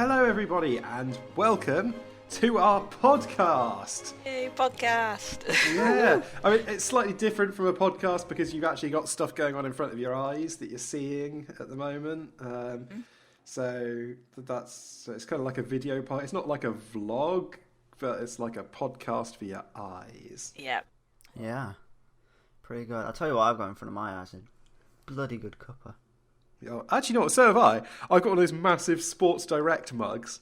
Hello, everybody, and welcome to our podcast. Hey, podcast. Yeah, I mean, it's slightly different from a podcast because you've actually got stuff going on in front of your eyes that you're seeing at the moment. So it's kind of like a video part. It's not like a vlog, but it's like a podcast for your eyes. Yeah. Yeah. Pretty good. I'll tell you what I've got in front of my eyes. A bloody good cuppa. Actually, you know what? So have I. I've got one of those massive Sports Direct mugs.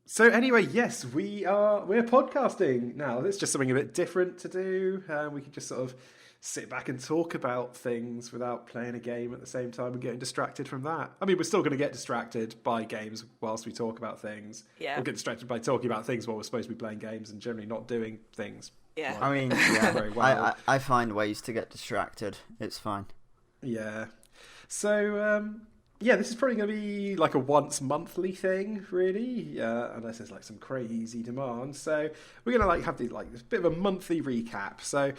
So anyway, yes, we're podcasting now. It's just something a bit different to do. We can just sort of sit back and talk about things without playing a game at the same time and getting distracted from that. I mean, we're still going to get distracted by games whilst we talk about things. Yeah. We'll get distracted by talking about things while we're supposed to be playing games and generally not doing things. Yeah. Like, I mean, yeah, very well. I find ways to get distracted. It's fine. Yeah. So, this is probably going to be like a once monthly thing, really, unless there's like some crazy demand. So we're going to have this bit of a monthly recap. So,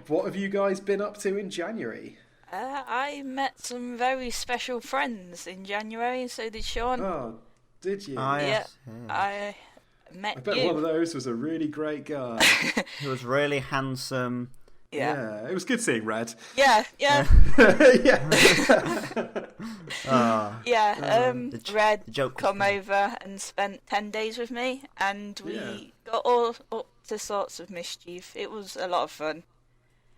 what have you guys been up to in January? I met some very special friends in January, and so did Sean. Oh, did you? Yes. I met I bet you. one of those was a really great guy. He was really handsome. Yeah. It was good seeing Red. Yeah. Yeah. Red the joke was come funny. over and spent 10 days with me, and we got all up to sorts of mischief. It was a lot of fun.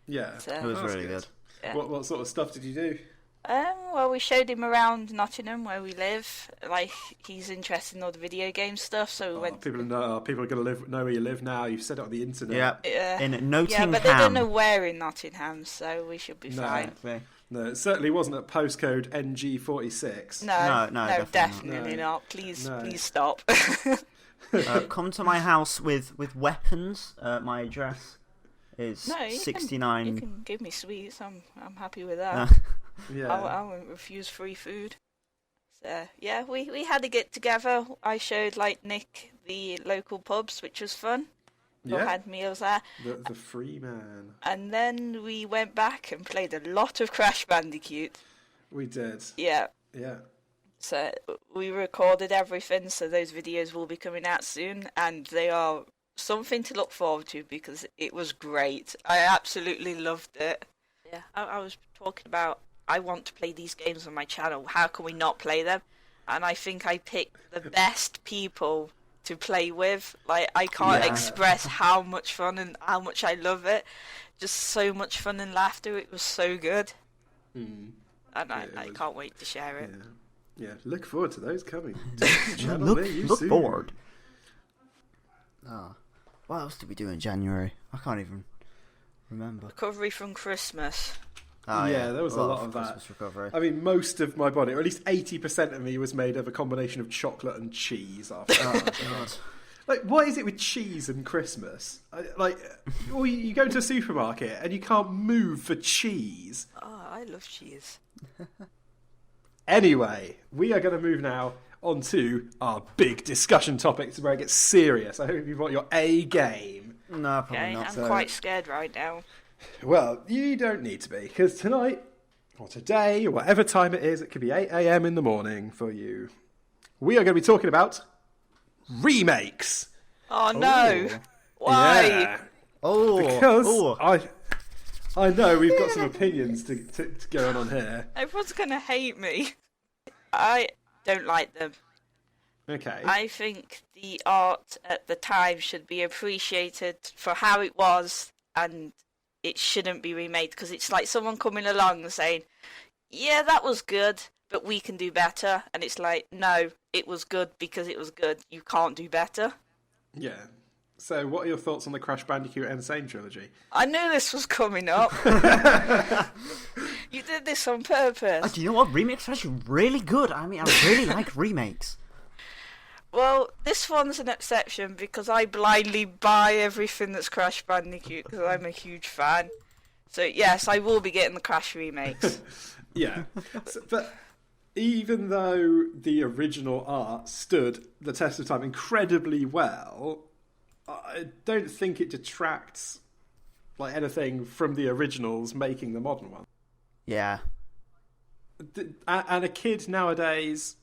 Yeah. So, It was That's really good. Yeah. What sort of stuff did you do? Well, we showed him around Nottingham, where we live. Like, he's interested in all the video game stuff, so we went. People are going to know where you live now. You've said it on the internet. Yeah. In Yeah, Nottingham. but they don't know where in Nottingham, so we should be fine. Exactly. No, it certainly wasn't at postcode NG46. No, definitely No. not. Please No. stop. Come to my house with weapons. My address is No, you 69. You can give me sweets. I'm happy with that. Yeah. I won't refuse free food. So yeah, we had a get together. I showed Nick the local pubs, which was fun. We all Yeah. had meals there, The free man. and then we went back and played a lot of Crash Bandicoot. We did. Yeah. Yeah. So we recorded everything, so those videos will be coming out soon, and they are something to look forward to because it was great. I absolutely loved it. Yeah, I was talking about I want to play these games on my channel. How can we not play them? And I think I picked the best people to play with. I can't express how much fun and how much I love it. Just so much fun and laughter. It was so good. Mm. And Yeah, I was- can't wait to share it. Yeah. Look forward to those coming. to the channel Look near you look soon. forward. What else did we do in January? I can't even remember. Recovery from Christmas. Oh, Yeah, there was a lot of that. Christmas recovery. I mean, most of my body, or at least 80% of me, was made of a combination of chocolate and cheese after. Oh god. What is it with cheese and Christmas? Or you go into a supermarket and you can't move for cheese. Oh, I love cheese. Anyway, we are going to move now on to our big discussion topics where it gets serious. I hope you've got your A game. No, probably Okay, not. I'm quite scared right now. Well, you don't need to be, because tonight, or today, or whatever time it is, it could be 8 a.m. in the morning for you. We are going to be talking about remakes. Oh no! Oh. Why? Yeah. Oh, Because oh. I know we've got some opinions to going on here. Everyone's gonna hate me. I don't like them. Okay. I think the art at the time should be appreciated for how it was, and it shouldn't be remade because it's like someone coming along and saying, "Yeah, that was good, but we can do better." And it's like, no, it was good because it was good. You can't do better. Yeah. So, what are your thoughts on the Crash Bandicoot Insane trilogy? I knew this was coming up. You did this on purpose. Do you know what? Remakes are actually really good. I mean, I really like remakes. Well, this one's an exception because I blindly buy everything that's Crash Bandicoot because I'm a huge fan. So yes, I will be getting the Crash remakes. Yeah. But even though the original art stood the test of time incredibly well, I don't think it detracts anything from the originals making the modern one. Yeah. And a kid nowadays,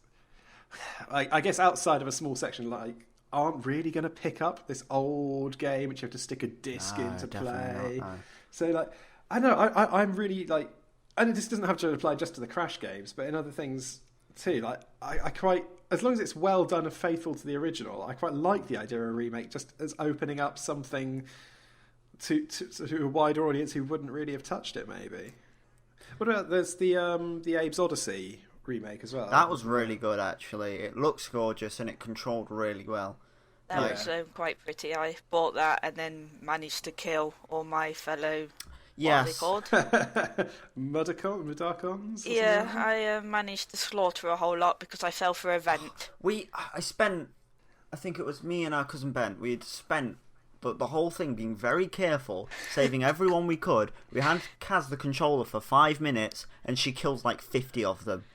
I guess outside of a small section, like, aren't really going to pick up this old game which you have to stick a disc in to play. Not, no. So, like, I know, I'm really, like, and this doesn't have to apply just to the Crash games, but in other things too. Like, I quite, as long as it's well done and faithful to the original, I quite like the idea of a remake just as opening up something to a wider audience who wouldn't really have touched it, maybe. What about, there's the Abe's Odyssey remake as well. That was really good, actually. It looks gorgeous and it controlled really well. That was quite pretty. I bought that and then managed to kill all my fellow... Yes. What are they called? Mudakons? Yeah, I managed to slaughter a whole lot because I fell for a vent. I think it was me and our cousin Ben, we'd spent the whole thing being very careful, saving everyone we could. We had Kaz the controller for 5 minutes and she kills like 50 of them.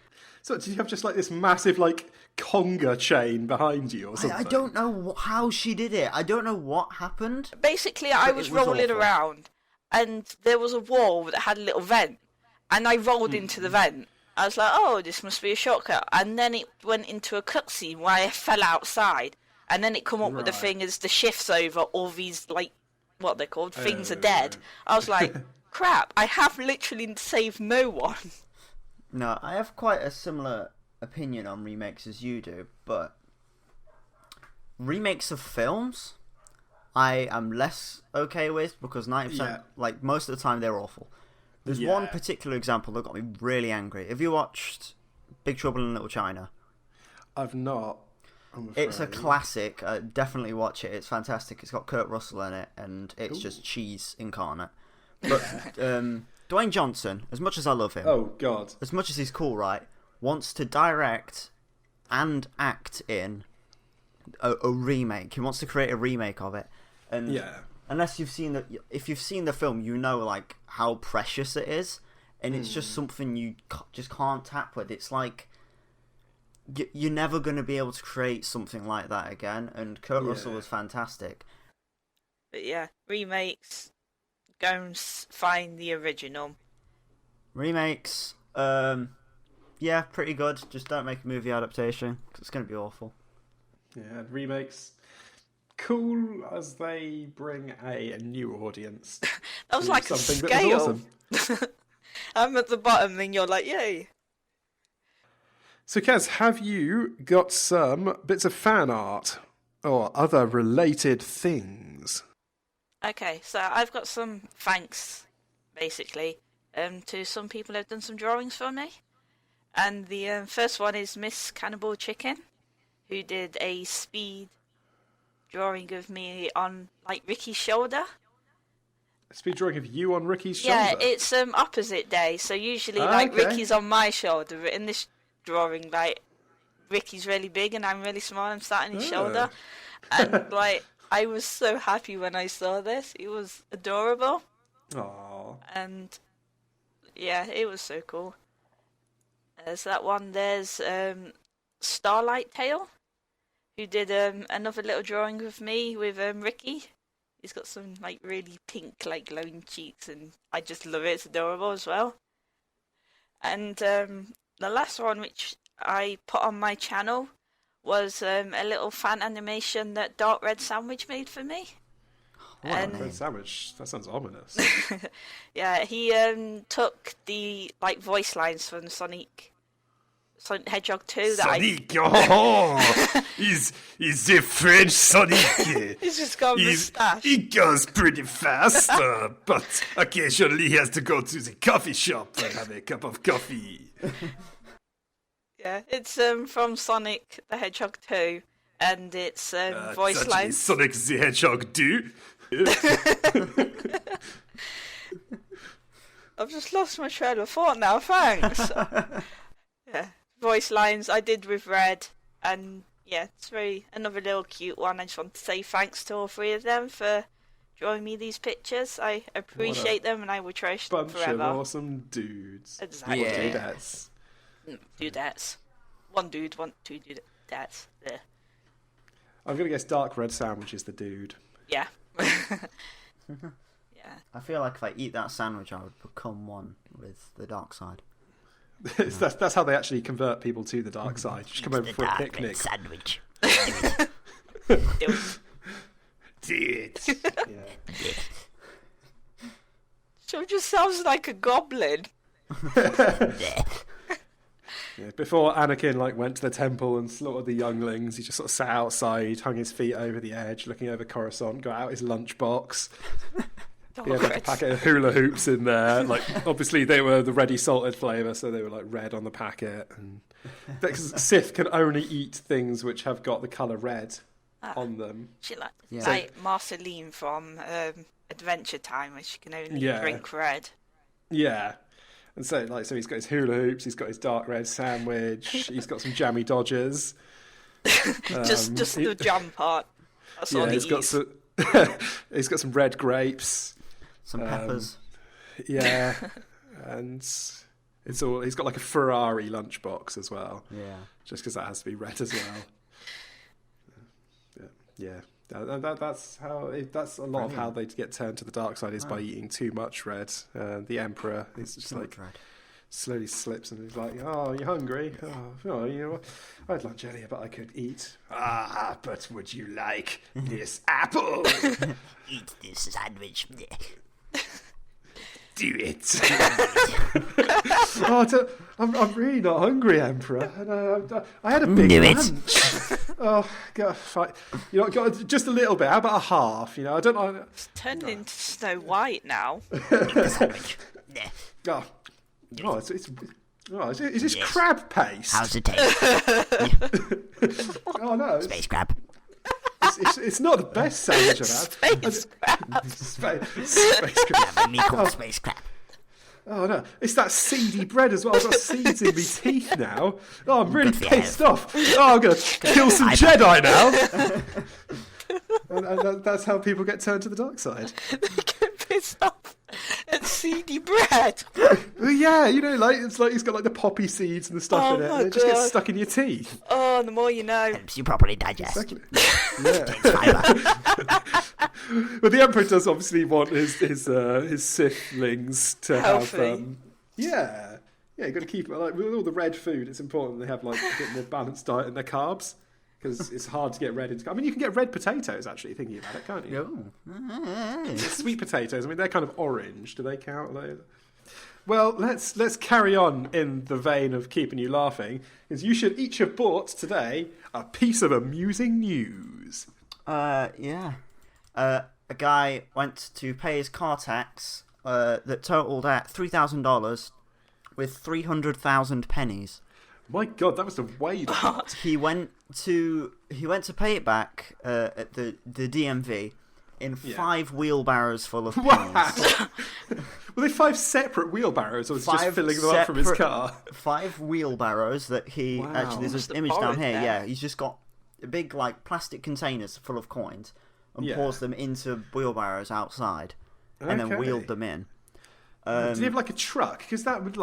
So did you have just like this massive like conga chain behind you or something? I don't know how she did it. I don't know what happened. Basically, I was rolling awful. around and there was a wall that had a little vent and I rolled into the vent. I was like, oh, this must be a shortcut. And then it went into a cutscene where I fell outside and then it come up with the thing as the shift's over, all these, like, what they're called, things are dead. I was like, crap, I have literally saved no one. No, I have quite a similar opinion on remakes as you do, but remakes of films, I am less okay with because 90%, like most of the time, they're awful. There's one particular example that got me really angry. Have you watched Big Trouble in Little China? I've not. I'm afraid. It's a classic. Definitely watch it. It's fantastic. It's got Kurt Russell in it, and it's just cheese incarnate. But Dwayne Johnson, as much as I love him, oh god, as much as he's cool, right, wants to direct and act in a remake. He wants to create a remake of it, and unless you've seen if you've seen the film, you know like how precious it is, and it's just something you just can't tap with. It's like you're never going to be able to create something like that again. And Kurt Russell was fantastic. But yeah, remakes. Go and find the original. Remakes, yeah, pretty good. Just don't make a movie adaptation because it's going to be awful. Yeah, remakes, cool as they bring a new audience. That was like a scale. That was awesome. I'm at the bottom, and you're like, yay. So, Kaz, have you got some bits of fan art or other related things? Okay, so I've got some thanks, basically, to some people who've done some drawings for me. And the first one is Miss Cannibal Chicken, who did a speed drawing of me on, like, Ricky's shoulder. A speed drawing of you on Ricky's shoulder? Yeah, it's opposite day, so usually, Ricky's on my shoulder, but in this drawing, like, Ricky's really big and I'm really small, I'm sat on his shoulder. And, like... I was so happy when I saw this. It was adorable. Aww. And, yeah, it was so cool. There's that one. There's Starlight Tail, who did another little drawing of me with Ricky. He's got some, like, really pink, like, glowing cheeks, and I just love it. It's adorable as well. And the last one, which I put on my channel, was a little fan animation that Dark Red Sandwich made for me. Dark Red Sandwich? That sounds ominous. Yeah, he took the like voice lines from Sonic Hedgehog 2. Sonic, he's the French Sonic. He's just got a moustache. He goes pretty fast, but occasionally he has to go to the coffee shop and have a cup of coffee. Yeah, it's from Sonic the Hedgehog 2, and it's voice lines. Sonic the Hedgehog 2. I've just lost my trail of thought now, thanks. Yeah, voice lines I did with Red, and yeah, it's another little cute one. I just want to say thanks to all three of them for drawing me these pictures. I appreciate them, and I will cherish them forever. Bunch of awesome dudes. Exactly. Yeah. Dudettes. Dudettes. One dude, two dudettes. There. I'm going to guess Dark Red Sandwich is the dude. Yeah. Yeah. I feel like if I eat that sandwich, I would become one with the dark side. That's how they actually convert people to the dark side. Just come over for a picnic. Sandwich. Do it. Did. Yeah. So it just sounds like a goblin. Yeah, before Anakin went to the temple and slaughtered the younglings, he just sort of sat outside, hung his feet over the edge, looking over Coruscant, got out his lunchbox. He had a packet of hula hoops in there. Obviously they were the ready salted flavour, so they were red on the packet. And because Sith can only eat things which have got the colour red on them. She like Marceline from Adventure Time, where she can only drink red. Yeah. And so he's got his hula hoops, he's got his dark red sandwich, he's got some jammy Dodgers. just the jam part. That's all he's got some. He's got some red grapes, some peppers. Yeah, and he's got like a Ferrari lunchbox as well. Yeah, just because that has to be red as well. Yeah. That's a lot of how they get turned to the dark side is by eating too much red. The Emperor is just slowly slips and he's like, "Oh, you hungry? I'd lunch earlier, but I could eat." Ah, but would you like this apple? Eat this sandwich. Do it. I'm really not hungry, Emperor. And, I had a big lunch. Oh, God, got just a little bit. How about a half? I don't know. It's turned into Snow White now. Eat the sandwich. Is this crab paste? How's it taste? Oh no, Space crab. It's not the best sandwich I've had. Space crab. Me called space crab. Oh no, it's that seedy bread as well. I've got seeds in my teeth now. Oh, I'm really pissed off. Oh, I'm going to kill some Jedi now. and that's how people get turned to the dark side. They get pissed off at seedy bread. Well, yeah, it's like he's got the poppy seeds and the stuff in it. And it just gets stuck in your teeth. Oh, the more you know. Helps you properly digest. Exactly. But the Emperor does obviously want his Sithlings to healthy. have you've got to keep it with all the red food. It's important they have a bit more balanced diet in their carbs because it's hard to get red into. I mean, you can get red potatoes actually. Thinking about it, can't you? Sweet potatoes. I mean, they're kind of orange. Do they count? Well, let's carry on in the vein of keeping you laughing, because you should each have bought today a piece of amusing news. A guy went to pay his car tax that totaled at $3,000 with 300,000 pennies. My God, that was a way lot. He went to pay it back at the DMV in 5 wheelbarrows full of pennies. Wow. Were they 5 separate wheelbarrows, or was he just filling them up from his car? 5 wheelbarrows that he actually. There's an image down here. Yeah, he's just got big plastic containers full of coins and pours them into wheelbarrows outside, and then wheeled them in. Did he have a truck? Because that would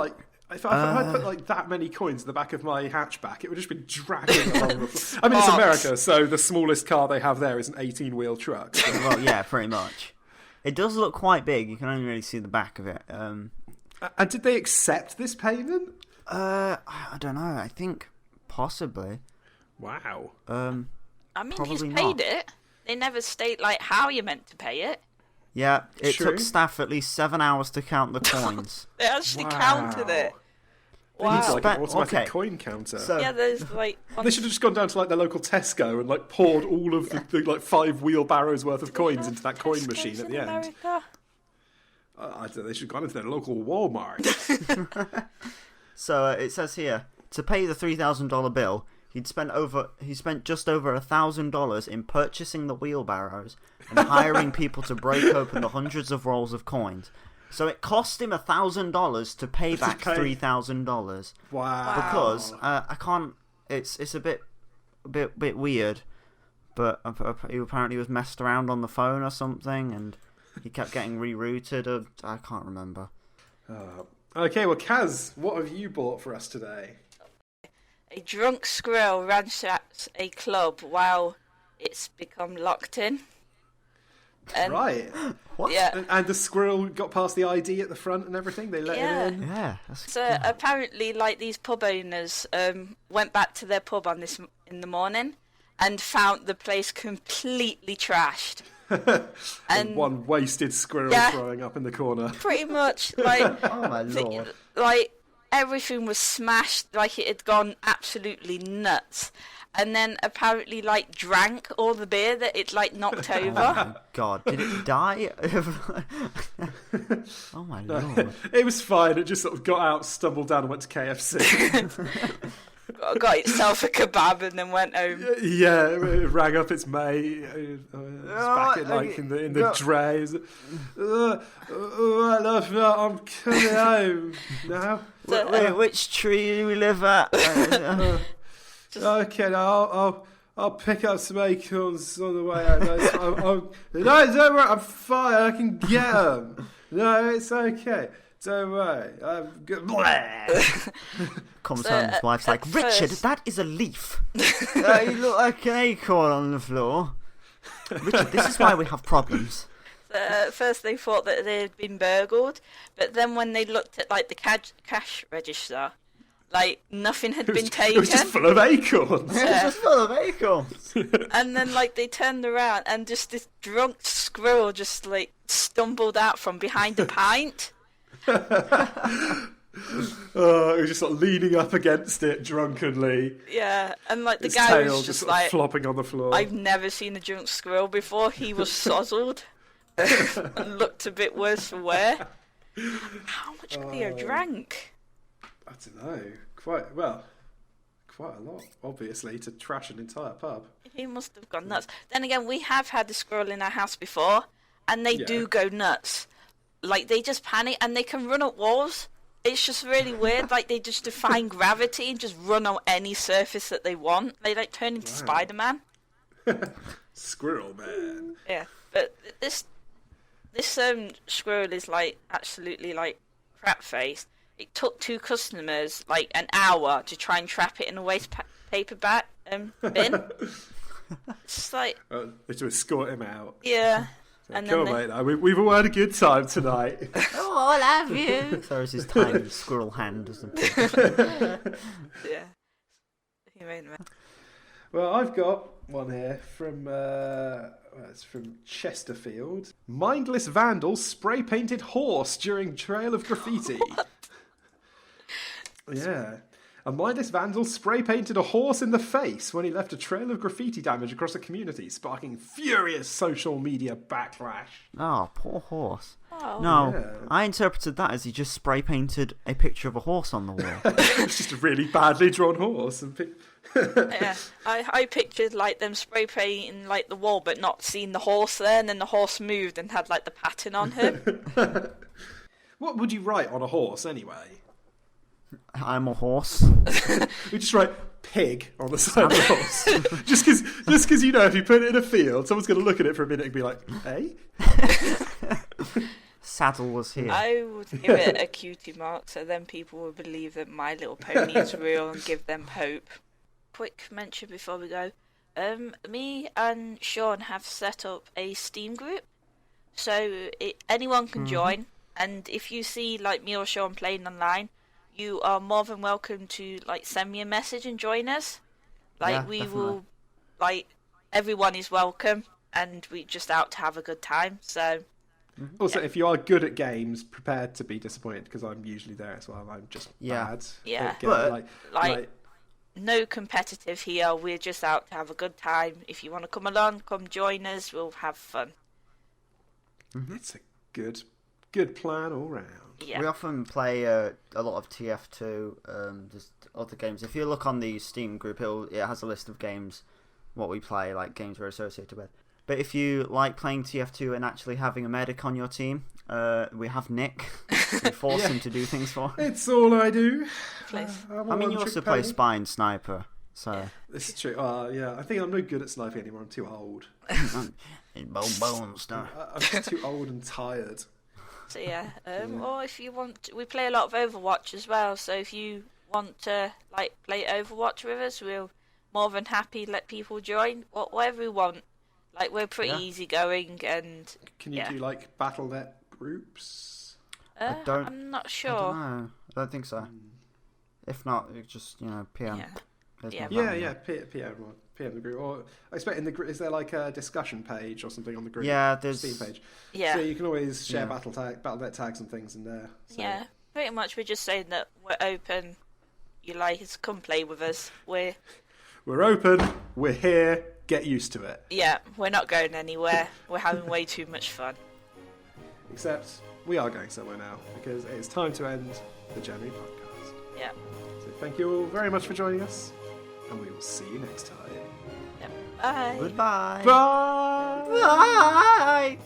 if I put that many coins in the back of my hatchback, it would just be dragging along the floor. I mean, it's America, so the smallest car they have there is an 18-wheel truck. So. Well, yeah, pretty much. It does look quite big. You can only really see the back of it. And did they accept this payment? I don't know. I think possibly. Wow. I mean, he's paid it. They never state how you're meant to pay it. Yeah, it took staff at least 7 hours to count the coins. They actually counted it. Wow. An automatic coin counter. So, yeah, there's They should have just gone down to their local Tesco and poured all of the 5 wheelbarrows worth of coins into that coin machine at the end. They should have gone into their local Walmart. So it says here, to pay the $3,000 bill, he spent just over $1,000 in purchasing the wheelbarrows and hiring people to break open the hundreds of rolls of coins. So it cost him $1,000 to pay back $3,000. Wow! Because I can't. It's a bit weird, but he apparently was messed around on the phone or something, and he kept getting rerouted. I can't remember. Okay, well, Kaz, what have you bought for us today? A drunk squirrel ransacks a club while it's become locked in. And, right. What? Yeah. And the squirrel got past the ID at the front and everything. They let him in. Yeah. So apparently, like, these pub owners went back to their pub in the morning and found the place completely trashed. And one wasted squirrel throwing up in the corner. Pretty much, like, Oh my lord! like everything was smashed, like it had gone absolutely nuts. And then apparently, like, drank all the beer that it, like, knocked over. Oh my god, did it die? Oh my lord! It was fine. It just sort of got out, stumbled down, and went to KFC. Got itself a kebab and then went home. Yeah, it rang up its mate. It was back in the dray. I love you. I'm coming home now. Wait, which tree do we live at? Okay, now I'll pick up some acorns on the way out. No, don't worry, I'm fine. I can get them. No, it's okay. Don't worry. I'm good. Comes home, his wife's like, Richard, that is a leaf. You look like an acorn on the floor. Richard, this is why we have problems. At first they thought that they had been burgled, but then when they looked at, like, the cash register, like, nothing had been taken. It was just full of acorns. It was just full of acorns. And then, like, they turned around and just this drunk squirrel just, like, stumbled out from behind a pint. It was just sort of leaning up against it drunkenly. Yeah, and, like, the Its guy tail was just sort of like, flopping on the floor. I've never seen a drunk squirrel before. He was sozzled and looked a bit worse for wear. How much could he have drank? I don't know. Quite a lot, obviously, to trash an entire pub. He must have gone nuts. Then again, we have had a squirrel in our house before, and they do go nuts. Like, they just panic, and they can run up walls. It's just really weird. Like, they just defy gravity and just run on any surface that they want. They, like, turn into Spider-Man. Squirrel man. Yeah, but this squirrel is, like, absolutely, like, crap-faced. It took 2 customers, like, an hour to try and trap it in a waste paper bin. It's like... They to escort him out. Yeah. So, and come then on, mate. We've all had a good time tonight. Oh, I'll have you. Throws his tiny squirrel hand or something. Yeah. He made it. Well, I've got one here from it's from Chesterfield. Mindless vandal spray painted horse during trail of graffiti. Yeah. A mindless vandal spray painted a horse in the face when he left a trail of graffiti damage across the community, sparking furious social media backlash. Oh, poor horse. Oh. No, Yeah. I interpreted that as he just spray painted a picture of a horse on the wall. It's just a really badly drawn horse. Yeah, I pictured, like, them spray painting, like, the wall, but not seeing the horse there, and then the horse moved and had, like, the pattern on him. What would you write on a horse anyway? I'm a horse. We just write pig on the side of the horse. just because you know, if you put it in a field, someone's going to look at it for a minute and be like, "Hey." Saddle was here. I would give it a cutie mark, so then people would believe that My Little Pony is real and give them hope. Quick mention before we go. Me and Sean have set up a Steam group, so anyone can join. And if you see, like, me or Sean playing online, you are more than welcome to, like, send me a message and join us. Like, Yeah, we definitely. will, like, everyone is welcome, and we just out to have a good time. So Also, if you are good at games, prepared to be disappointed, because I'm usually there as well. I'm just bad. Yeah. at But, like, no competitive here. We're just out to have a good time. If you want to come along, come join us. We'll have fun. it's a good plan all round. Yeah. We often play a lot of TF2, just other games. If you look on the Steam group, it has a list of games, what we play, like games we're associated with. But if you like playing TF2 and actually having a medic on your team, we have Nick. We force him to do things for. It's all I do. Please. I mean, you also play Spy and Sniper, so... This is true. Yeah, I think I'm no good at sniping anymore. I'm too old. Bones, no. I'm just too old and tired. So yeah. Or if you want, we play a lot of Overwatch as well. So if you want to, like, play Overwatch with us, we're more than happy to let people join. Whatever we want. Like, we're pretty easygoing, and Can you do like Battle.net groups? I'm not sure. I don't know. I don't think so. If not, it's just PM. Yeah. PM the group, or I expect in the group, is there like a discussion page or something on the group? Yeah, there's Steam page. Yeah. So you can always share Battle.net tags and things in there. So. Yeah, pretty much. We're just saying that we're open. You like us, come play with us. We're open. We're here. Get used to it. Yeah, we're not going anywhere. We're having way too much fun. Except we are going somewhere now because it is time to end the January podcast. Yeah. So thank you all very much for joining us, and we will see you next time. Yep. Bye. Goodbye. Bye. Bye.